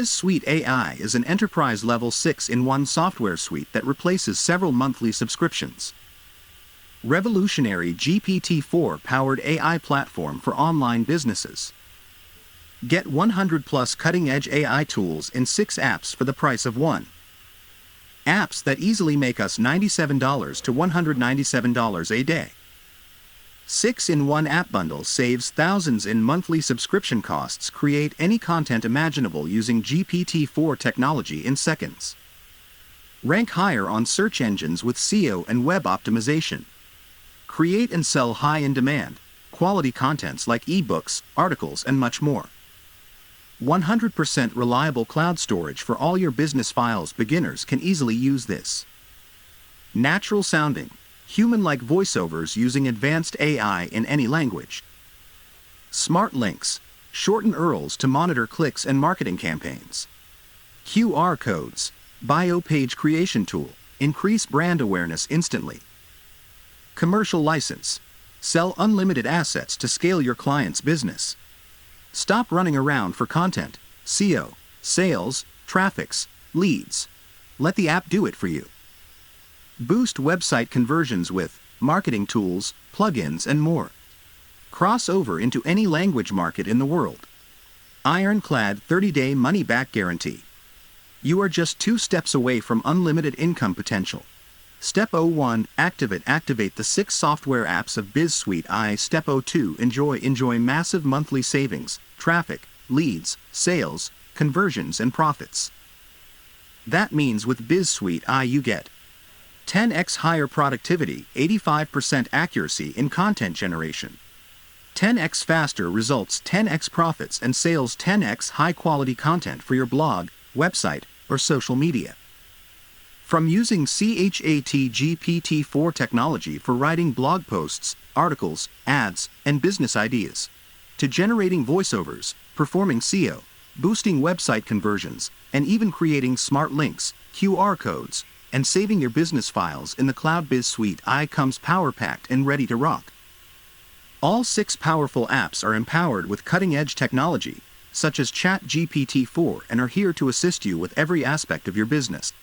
Biz Suite AI is an enterprise-level 6-in-1 software suite that replaces several monthly subscriptions. Revolutionary GPT-4-powered AI platform for online businesses. Get 100+ cutting-edge AI tools in 6 apps for the price of 1. Apps that easily make us $97 to $197 a day. 6-in-1 app bundle saves thousands in monthly subscription costs. Create any content imaginable using GPT-4 technology in seconds. Rank higher on search engines with SEO and web optimization. Create and sell high-in-demand, quality contents like ebooks, articles, and much more. 100% reliable cloud storage for all your business files. Beginners can easily use this. Natural sounding, human-like voiceovers using advanced AI in any language. Smart links, shorten URLs to monitor clicks and marketing campaigns. QR codes, bio page creation tool, increase brand awareness instantly. Commercial license, sell unlimited assets to scale your client's business. Stop running around for content, SEO, sales, traffics, leads. Let the app do it for you. Boost website conversions with marketing tools, plugins, and more. Cross over into any language market in the world. Ironclad 30-day money-back guarantee. You are just 2 steps away from unlimited income potential. Step 01, activate the 6 software apps of Biz Suite AI. Step 02, enjoy massive monthly savings, traffic, leads, sales, conversions, and profits. That means with Biz Suite AI you get 10x higher productivity, 85% accuracy in content generation, 10x faster results, 10x profits and sales, 10x high-quality content for your blog, website, or social media. From using ChatGPT-4 technology for writing blog posts, articles, ads, and business ideas, to generating voiceovers, performing SEO, boosting website conversions, and even creating smart links, QR codes, and saving your business files in the cloud. Biz Suite AI comes power-packed and ready to rock. All 6 powerful apps are empowered with cutting-edge technology, such as ChatGPT-4, and are here to assist you with every aspect of your business.